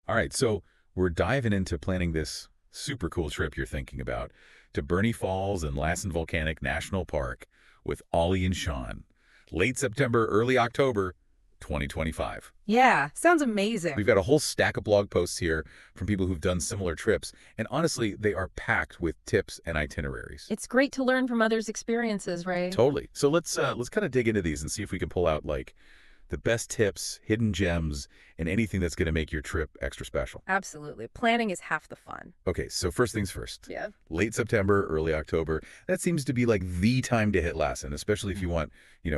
All right, so we're diving into planning this super cool trip you're thinking about to Burney Falls and Lassen Volcanic National Park with Ollie and Sean. Late September, early October, 2025. Yeah, sounds amazing. We've got a whole stack of blog posts here from people who've done similar trips, and honestly, they are packed with tips and itineraries. It's great to learn from others' experiences, right? Totally. So let's kind of dig into these and see if we can pull out like the best tips, hidden gems, and anything that's going to make your trip extra special. Absolutely. Planning is half the fun. Okay, so first things first. Yeah. Late September, early October, that seems to be like the time to hit Lassen, especially if you want,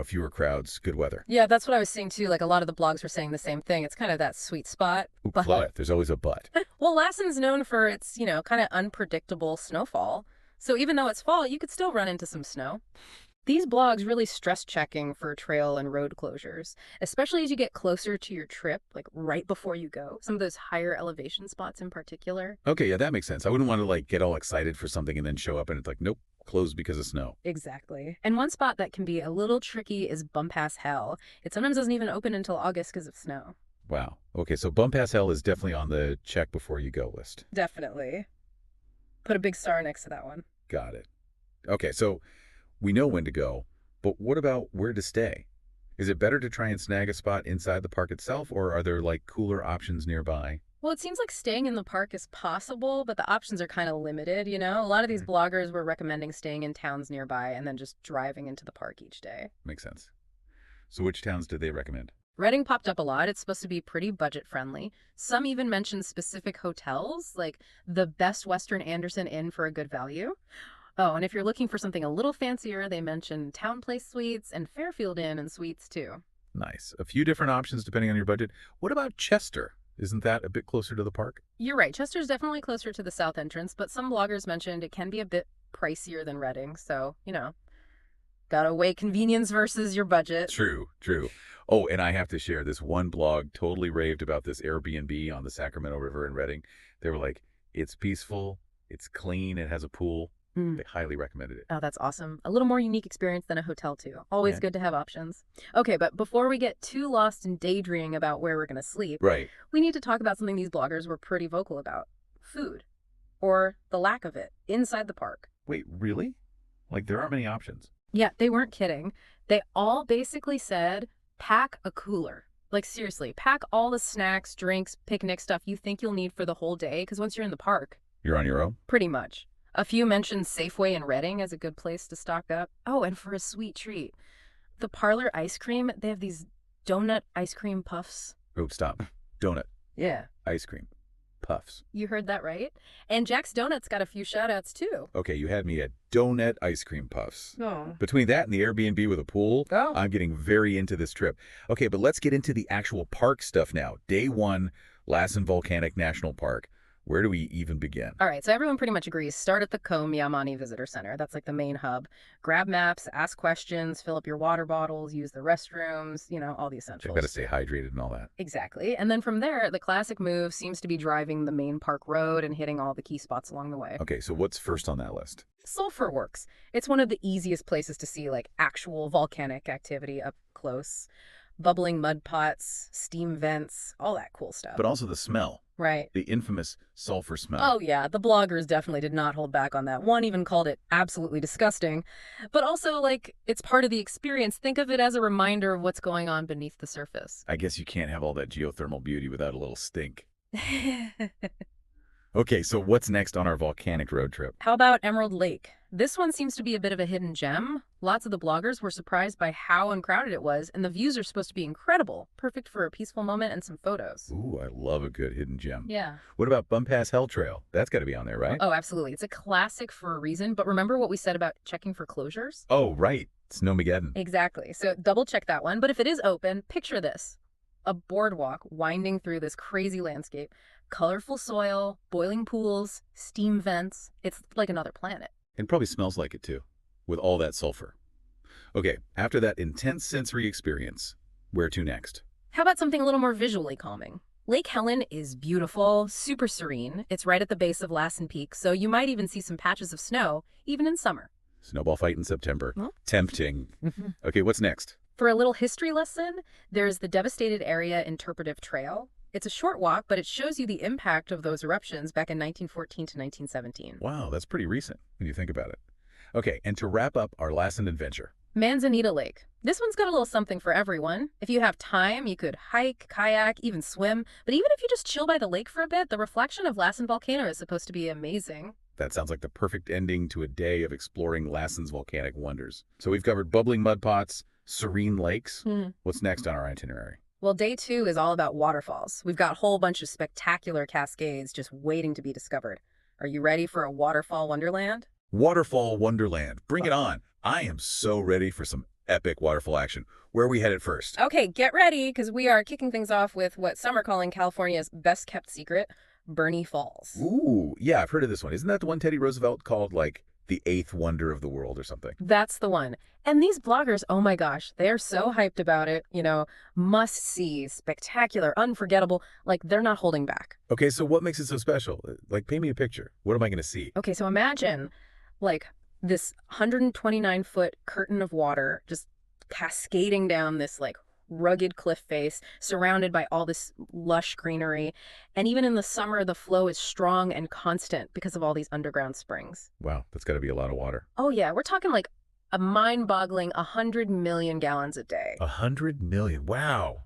fewer crowds, good weather. Yeah, that's what I was seeing too. Like a lot of the blogs were saying the same thing. It's kind of that sweet spot. But there's always a but. Well, Lassen's known for its, kind of unpredictable snowfall. So even though it's fall, you could still run into some snow. These blogs really stress checking for trail and road closures, especially as you get closer to your trip, like right before you go. Some of those higher elevation spots in particular. Okay, yeah, that makes sense. I wouldn't want to like get all excited for something and then show up and it's like, nope, closed because of snow. Exactly. And one spot that can be a little tricky is Bump Pass Hell. It sometimes doesn't even open until August because of snow. Wow. Okay, so Bump Pass Hell is definitely on the check before you go list. Definitely. Put a big star next to that one. Got it. Okay, so we know when to go, but what about where to stay? Is it better to try and snag a spot inside the park itself, or are there like cooler options nearby? Well, it seems like staying in the park is possible, but the options are kind of limited, A lot of these bloggers were recommending staying in towns nearby and then just driving into the park each day. Makes sense. So which towns did they recommend? Reading popped up a lot. It's supposed to be pretty budget-friendly. Some even mentioned specific hotels, like the Best Western Anderson Inn for a good value. Oh, and if you're looking for something a little fancier, they mentioned Town Place Suites and Fairfield Inn and Suites, too. Nice. A few different options depending on your budget. What about Chester? Isn't that a bit closer to the park? You're right. Chester's definitely closer to the south entrance, but some bloggers mentioned it can be a bit pricier than Reading, so, gotta weigh convenience versus your budget. True. Oh, and I have to share, this one blog totally raved about this Airbnb on the Sacramento River in Reading. They were like, it's peaceful, it's clean, it has a pool. They highly recommended it. Oh, that's awesome. A little more unique experience than a hotel, too. Always good to have options. Okay, but before we get too lost in daydreaming about where we're going to sleep, Right. we need to talk about something these bloggers were pretty vocal about. Food. Or the lack of it inside the park. Wait, really? Like, there aren't many options. Yeah, they weren't kidding. They all basically said, pack a cooler. Like, seriously, pack all the snacks, drinks, picnic stuff you think you'll need for the whole day, because once you're in the park... You're on your own? Pretty much. A few mentioned Safeway in Reading as a good place to stock up. Oh, and for a sweet treat, the Parlor ice cream, they have these donut ice cream puffs. Oh, stop. Donut. Yeah. Ice cream. Puffs. You heard that right. And Jack's Donuts got a few shout-outs, too. Okay, you had me at donut ice cream puffs. Oh. Between that and the Airbnb with a pool, I'm getting very into this trip. Okay, but let's get into the actual park stuff now. Day 1, Lassen Volcanic National Park. Where do we even begin? All right, so everyone pretty much agrees. Start at the Combe Yamani Visitor Center. That's like the main hub. Grab maps, ask questions, fill up your water bottles, use the restrooms, all the essentials. You've got to stay hydrated and all that. Exactly. And then from there, the classic move seems to be driving the main park road and hitting all the key spots along the way. Okay, so what's first on that list? Sulphur Works. It's one of the easiest places to see like actual volcanic activity up close. Bubbling mud pots, steam vents, all that cool stuff. But also the smell. Right. The infamous sulfur smell. Oh, yeah. The bloggers definitely did not hold back on that. One even called it absolutely disgusting. But also, like, it's part of the experience. Think of it as a reminder of what's going on beneath the surface. I guess you can't have all that geothermal beauty without a little stink. Okay, so what's next on our volcanic road trip? How about Emerald Lake? This one seems to be a bit of a hidden gem. Lots of the bloggers were surprised by how uncrowded it was, and the views are supposed to be incredible. Perfect for a peaceful moment and some photos. Ooh, I love a good hidden gem. Yeah. What about Bump Pass Hell Trail? That's got to be on there, right? Oh, absolutely. It's a classic for a reason, but remember what we said about checking for closures? Oh, right. Snowmageddon. Exactly. So double check that one. But if it is open, picture this. A boardwalk winding through this crazy landscape. Colorful soil, boiling pools, steam vents. It's like another planet. It probably smells like it too, with all that sulfur. Okay, after that intense sensory experience, where to next? How about something a little more visually calming? Lake Helen is beautiful, super serene. It's right at the base of Lassen Peak, so you might even see some patches of snow, even in summer. Snowball fight in September. Huh? Tempting. Okay, what's next? For a little history lesson, there's the devastated area interpretive trail. It's a short walk, but it shows you the impact of those eruptions back in 1914 to 1917. Wow, that's pretty recent when you think about it. Okay, and to wrap up our Lassen adventure. Manzanita Lake. This one's got a little something for everyone. If you have time, you could hike, kayak, even swim. But even if you just chill by the lake for a bit, the reflection of Lassen Volcano is supposed to be amazing. That sounds like the perfect ending to a day of exploring Lassen's volcanic wonders. So we've covered bubbling mud pots, serene lakes. What's next on our itinerary? Well, day 2 is all about waterfalls. We've got a whole bunch of spectacular cascades just waiting to be discovered. Are you ready for a waterfall wonderland? Waterfall Wonderland. Bring it on. I am so ready for some epic waterfall action. Where are we headed first? Okay, get ready, because we are kicking things off with what some are calling California's best-kept secret, Burney Falls. Ooh, yeah, I've heard of this one. Isn't that the one Teddy Roosevelt called, like, the 8th wonder of the world or something? That's the one. And these bloggers, oh my gosh, they're so hyped about it. Must see, spectacular, unforgettable, like they're not holding back. Okay, so what makes it so special? Like, paint me a picture. What am I going to see? Okay, so imagine, like, this 129-foot curtain of water just cascading down this, like, rugged cliff face, surrounded by all this lush greenery. And even in the summer, the flow is strong and constant because of all these underground springs. Wow, that's got to be a lot of water. Oh, yeah, we're talking like a mind-boggling 100 million gallons a day. 100 million. Wow.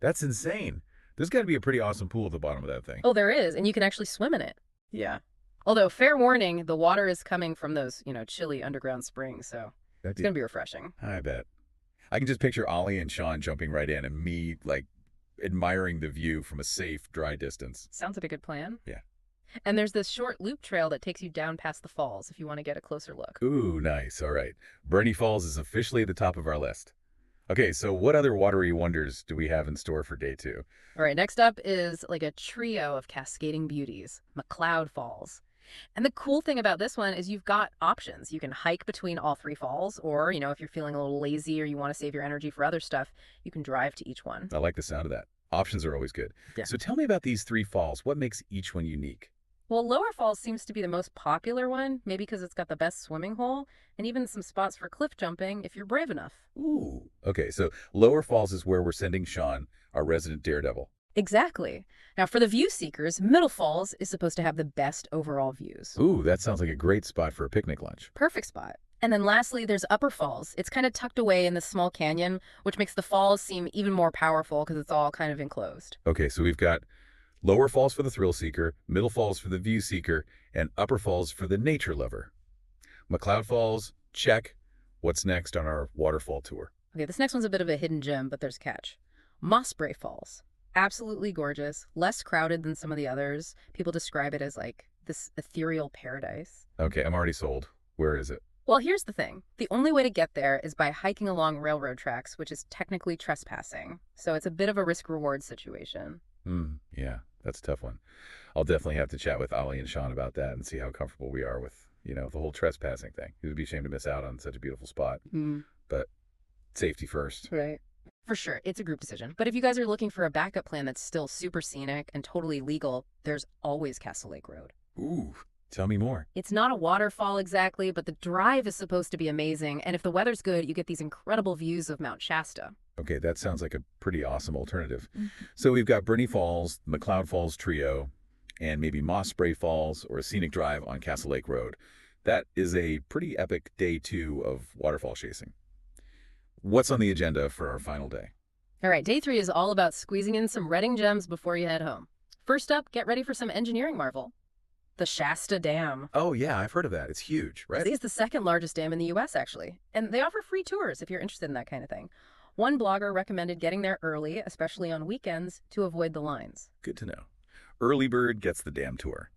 That's insane. There's got to be a pretty awesome pool at the bottom of that thing. Oh, there is, and you can actually swim in it. Yeah. Although, fair warning, the water is coming from those, chilly underground springs, so it's going to be refreshing. I bet. I can just picture Ollie and Sean jumping right in and me, like, admiring the view from a safe, dry distance. Sounds like a good plan. Yeah. And there's this short loop trail that takes you down past the falls if you want to get a closer look. Ooh, nice. All right. Burney Falls is officially at the top of our list. Okay, so what other watery wonders do we have in store for day 2? All right, next up is like a trio of cascading beauties, McCloud Falls. And the cool thing about this one is you've got options. You can hike between all 3 falls, or, if you're feeling a little lazy or you want to save your energy for other stuff, you can drive to each one. I like the sound of that. Options are always good. Yeah. So tell me about these 3 falls. What makes each one unique? Well, Lower Falls seems to be the most popular one, maybe because it's got the best swimming hole, and even some spots for cliff jumping if you're brave enough. Ooh. Okay, so Lower Falls is where we're sending Sean, our resident daredevil. Exactly. Now, for the view seekers, Middle Falls is supposed to have the best overall views. Ooh, that sounds like a great spot for a picnic lunch. Perfect spot. And then lastly, there's Upper Falls. It's kind of tucked away in this small canyon, which makes the falls seem even more powerful because it's all kind of enclosed. Okay, so we've got Lower Falls for the thrill seeker, Middle Falls for the view seeker, and Upper Falls for the nature lover. McCloud Falls, check. What's next on our waterfall tour? Okay, this next one's a bit of a hidden gem, but there's a catch. Mossbrae Falls. Absolutely gorgeous, less crowded than some of the others. People describe it as like this ethereal paradise. Okay, I'm already sold. Where is it? Well, here's the thing. The only way to get there is by hiking along railroad tracks, which is technically trespassing. So it's a bit of a risk-reward situation. Yeah, that's a tough one. I'll definitely have to chat with Ollie and Sean about that and see how comfortable we are with, the whole trespassing thing. It would be a shame to miss out on such a beautiful spot. But safety first. Right. For sure, it's a group decision. But if you guys are looking for a backup plan that's still super scenic and totally legal, there's always Castle Lake Road. Ooh, tell me more. It's not a waterfall exactly, but the drive is supposed to be amazing. And if the weather's good, you get these incredible views of Mount Shasta. Okay, that sounds like a pretty awesome alternative. So we've got Burney Falls, the McCloud Falls trio, and maybe Mossbrae Falls or a scenic drive on Castle Lake Road. That is a pretty epic day 2 of waterfall chasing. What's on the agenda for our final day? All right, day 3 is all about squeezing in some Redding gems before you head home. First up, get ready for some engineering marvel. The Shasta Dam. Oh, yeah, I've heard of that. It's huge, right? It's the second largest dam in the U.S., actually. And they offer free tours if you're interested in that kind of thing. One blogger recommended getting there early, especially on weekends, to avoid the lines. Good to know. Early bird gets the dam tour.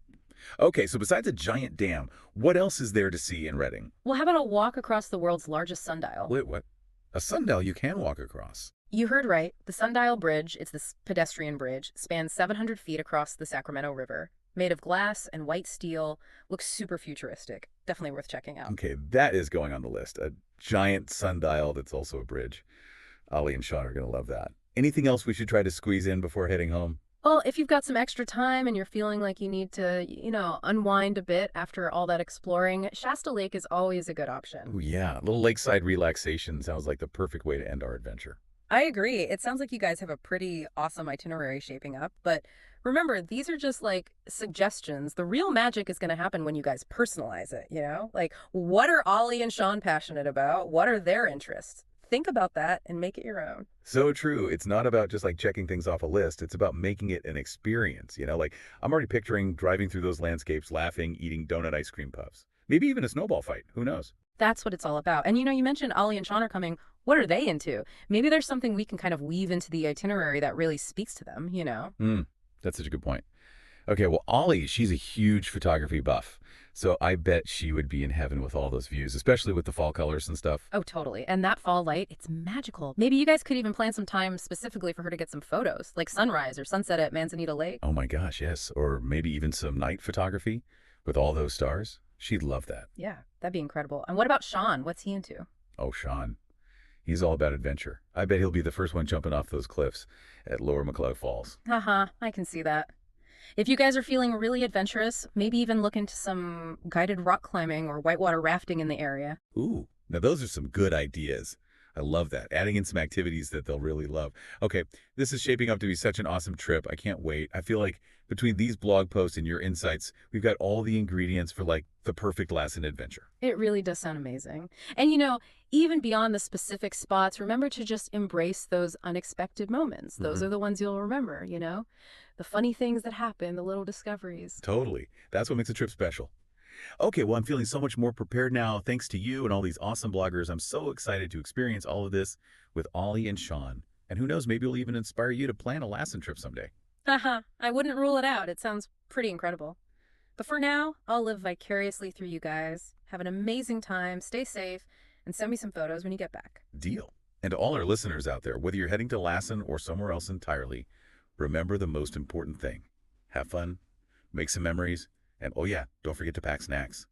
Okay, so besides a giant dam, what else is there to see in Redding? Well, how about a walk across the world's largest sundial? Wait, what? A sundial you can walk across. You heard right. The Sundial Bridge, it's this pedestrian bridge, spans 700 feet across the Sacramento River. Made of glass and white steel, looks super futuristic. Definitely worth checking out. Okay, that is going on the list. A giant sundial that's also a bridge. Ollie and Sean are going to love that. Anything else we should try to squeeze in before heading home? Well, if you've got some extra time and you're feeling like you need to, unwind a bit after all that exploring, Shasta Lake is always a good option. Oh, yeah. A little lakeside relaxation sounds like the perfect way to end our adventure. I agree. It sounds like you guys have a pretty awesome itinerary shaping up, but remember, these are just like suggestions. The real magic is going to happen when you guys personalize it, you know? Like, what are Ollie and Sean passionate about? What are their interests? Think about that and make it your own. So true. It's not about just like checking things off a list. It's about making it an experience. Like I'm already picturing driving through those landscapes, laughing, eating donut ice cream puffs. Maybe even a snowball fight. Who knows? That's what it's all about. And you mentioned Ollie and Sean are coming. What are they into? Maybe there's something we can kind of weave into the itinerary that really speaks to them, you know? That's such a good point. Okay, well, Ollie, she's a huge photography buff. So I bet she would be in heaven with all those views, especially with the fall colors and stuff. Oh, totally. And that fall light, it's magical. Maybe you guys could even plan some time specifically for her to get some photos, like sunrise or sunset at Manzanita Lake. Oh my gosh, yes. Or maybe even some night photography with all those stars. She'd love that. Yeah, that'd be incredible. And what about Sean? What's he into? Oh, Sean. He's all about adventure. I bet he'll be the first one jumping off those cliffs at Lower McCloud Falls. Haha, I can see that. If you guys are feeling really adventurous, maybe even look into some guided rock climbing or whitewater rafting in the area. Ooh, now those are some good ideas. I love that. Adding in some activities that they'll really love. Okay, this is shaping up to be such an awesome trip. I can't wait. I feel like between these blog posts and your insights, we've got all the ingredients for like the perfect Lassen adventure. It really does sound amazing. And even beyond the specific spots, remember to just embrace those unexpected moments. Those are the ones you'll remember, The funny things that happen, the little discoveries. Totally. That's what makes a trip special. Okay, well, I'm feeling so much more prepared now thanks to you and all these awesome bloggers. I'm so excited to experience all of this with Ollie and Sean. And who knows, maybe it'll even inspire you to plan a Lassen trip someday. Haha, I wouldn't rule it out. It sounds pretty incredible. But for now, I'll live vicariously through you guys. Have an amazing time, stay safe, and send me some photos when you get back. Deal. And to all our listeners out there, whether you're heading to Lassen or somewhere else entirely, remember the most important thing. Have fun, make some memories, and oh yeah, don't forget to pack snacks.